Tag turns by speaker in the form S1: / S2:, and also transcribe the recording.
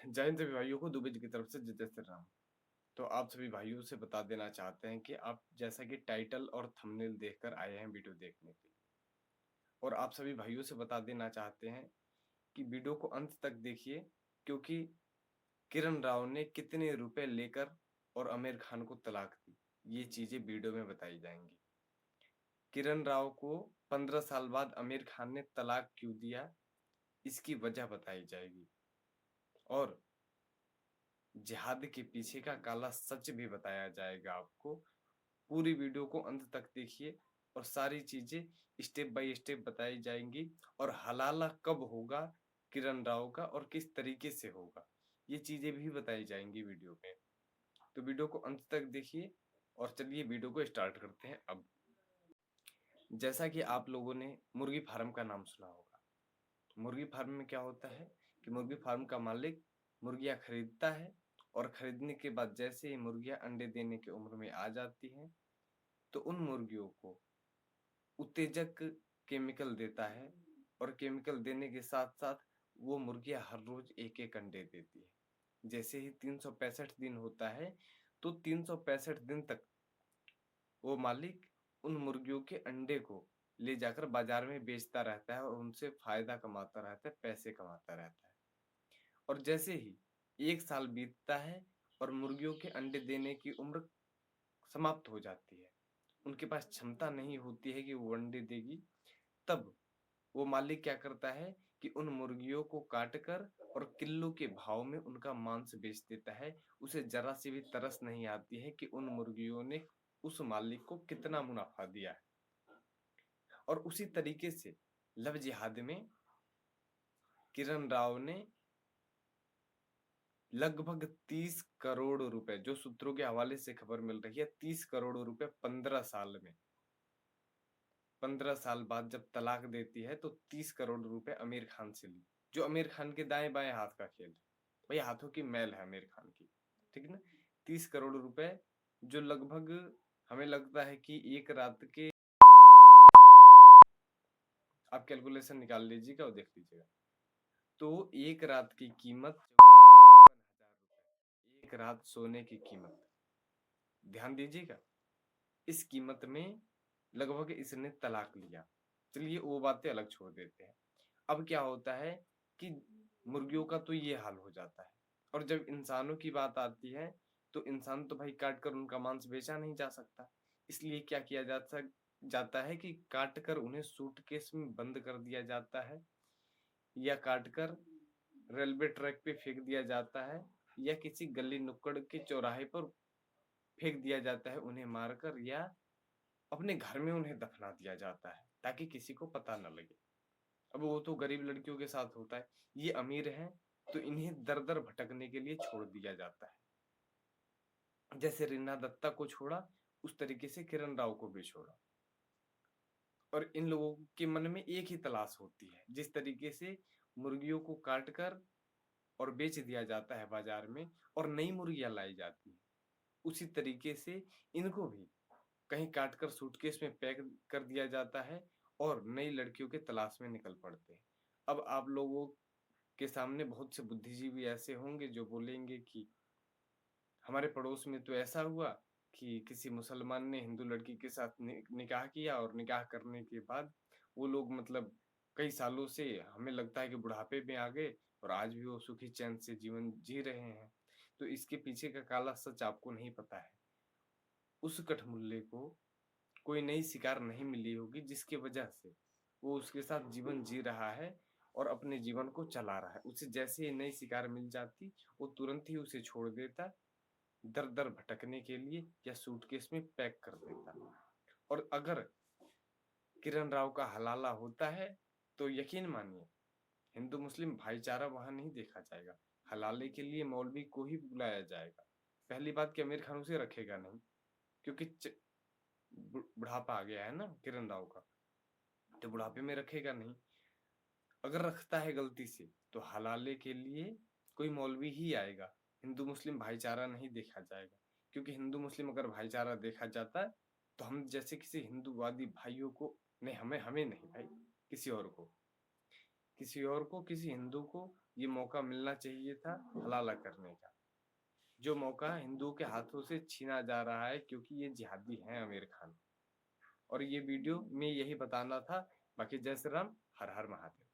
S1: जय हिंद सभी भाइयों को दुबे जी की तरफ से जय श्री राम। तो आप सभी भाइयों से बता देना चाहते हैं कि आप जैसा कि टाइटल और थंबनेल देखकर आए हैं वीडियो देखने के लिए, और आप सभी भाइयों से बता देना चाहते हैं कि वीडियो को अंत तक देखिए, क्योंकि किरण राव ने कितने रुपए लेकर और आमिर खान को तलाक दी, ये चीजें वीडियो में बताई जाएंगी। किरण राव को 15 साल बाद आमिर खान ने तलाक क्यों दिया, इसकी वजह बताई जाएगी, और जिहाद के पीछे का काला सच भी बताया जाएगा आपको। पूरी वीडियो को अंत तक देखिए और सारी चीजें स्टेप बाय स्टेप बताई जाएंगी, और हलाला कब होगा किरण राव का और किस तरीके से होगा, ये चीजें भी बताई जाएंगी वीडियो में। तो वीडियो को अंत तक देखिए और चलिए वीडियो को स्टार्ट करते हैं। अब जैसा कि आप लोगों ने मुर्गी फार्म का नाम सुना होगा, मुर्गी फार्म में क्या होता है कि मुर्गी फार्म का मालिक मुर्गियां खरीदता है, और खरीदने के बाद जैसे ही मुर्गियां अंडे देने की उम्र में आ जाती हैं, तो उन मुर्गियों को उत्तेजक केमिकल देता है, और केमिकल देने के साथ साथ वो मुर्गियां हर रोज एक एक अंडे देती है। जैसे ही 365 दिन होता है, तो 365 दिन तक वो मालिक उन मुर्गियों के अंडे को ले जाकर बाजार में बेचता रहता है और उनसे फायदा कमाता रहता है, पैसे कमाता रहता है। और जैसे ही 1 साल बीतता है और मुर्गियों के अंडे देने की उम्र समाप्त हो जाती है, उनके पास क्षमता नहीं होती है कि वो अंडे देगी, तब वो मालिक क्या करता है कि उन मुर्गियों को काट कर और किलो के भाव में उनका मांस बेच देता है। उसे जरा सी भी तरस नहीं आती है कि उन मुर्गियों ने उस मालिक को कितना मुनाफा दिया है। और उसी तरीके से लव जिहाद में किरण राव ने लगभग 30 करोड़ रुपए, जो सूत्रों के हवाले से खबर मिल रही है, 30 करोड़ रुपए 15 साल में, 15 साल बाद जब तलाक देती है तो 30 करोड़ रुपए आमिर खान से ली, जो आमिर खान के दाएं बाएं हाथ का खेल है। भाई हाथों की मैल है आमिर खान की, ठीक है ना। 30 करोड़ रुपए, जो लगभग हमें लगता है कि एक रात के, आप कैलकुलेशन निकाल लीजिएगा और देख लीजिएगा, तो एक रात की कीमत 54,000 रुपए, एक रात सोने की कीमत, ध्यान दीजिएगा। इस कीमत में लगभग इसने तलाक लिया। चलिए वो बातें अलग छोड़ देते हैं। अब क्या होता है कि मुर्गियों का तो ये हाल हो जाता है, और जब इंसानों की बात आती है तो इंसान तो भाई काट कर उनका मांस बेचा नहीं जा सकता। इसलिए क्या किया जाता है कि काट कर उन्हें सूटकेस में बंद कर दिया जाता है, या काट कर रेलवे ट्रैक पे फेंक दिया जाता है, या किसी गली नुक्कड़ के चौराहे पर फेंक दिया जाता है उन्हें मारकर, या अपने घर में उन्हें दफना दिया जाता है ताकि किसी को पता न लगे। अब वो तो गरीब लड़कियों के साथ होता है, ये अमीर हैं तो इन्हें दर दर भटकने के लिए छोड़ दिया जाता है। जैसे रीना दत्ता को छोड़ा, उस तरीके से किरण राव को भी छोड़ा। और इन लोगों के मन में एक ही तलाश होती है, जिस तरीके से मुर्गियों को काट कर और बेच दिया जाता है बाजार में और नई मुर्गियां लाई जाती हैं, उसी तरीके से इनको भी कहीं काट कर सूटकेस में पैक कर दिया जाता है और नई लड़कियों के तलाश में निकल पड़ते हैं। अब आप लोगों के सामने बहुत से बुद्धिजीवी ऐसे होंगे जो बोलेंगे कि हमारे पड़ोस में तो ऐसा हुआ कि किसी मुसलमान ने हिंदू लड़की के साथ निकाह किया, और निकाह करने के बाद वो लोग मतलब कई सालों से हमें लगता है कि बुढ़ापे में आ गए, और आज भी वो सुखी चैन से जीवन जी रहे हैं। तो इसके पीछे का काला सच आपको नहीं पता है। उस कठमुल्ले को कोई नई शिकार नहीं मिली होगी जिसकी वजह से वो उसके साथ जीवन जी रहा है और अपने जीवन को चला रहा है। उसे जैसे ही नई शिकार मिल जाती, वो तुरंत ही उसे छोड़ देता, दर दर भटकने के लिए, या सूटकेस में पैक कर देता। और अगर किरण राव का हलाला होता है तो यकीन मानिए हिंदू मुस्लिम भाईचारा वहां नहीं देखा जाएगा, हलाले के लिए मौलवी को ही बुलाया जाएगा। पहली बात कि आमिर खान उसे रखेगा नहीं, क्योंकि बुढ़ापा आ गया है ना किरण राव का, तो बुढ़ापे में रखेगा नहीं। अगर रखता है गलती से तो हलाले के लिए कोई मौलवी ही आएगा, हिंदू मुस्लिम भाईचारा नहीं देखा जाएगा। क्योंकि हिंदू मुस्लिम अगर भाईचारा देखा जाता तो हम जैसे किसी हिंदूवादी भाइयों को, नहीं, हमें हमें नहीं भाई, किसी और को, किसी और को, किसी हिंदू को ये मौका मिलना चाहिए था हलाला करने का। जो मौका हिंदुओं के हाथों से छीना जा रहा है क्योंकि ये जिहादी हैं आमिर खान। और ये वीडियो में यही बताना था। बाकी जय श्री राम, हर हर महादेव।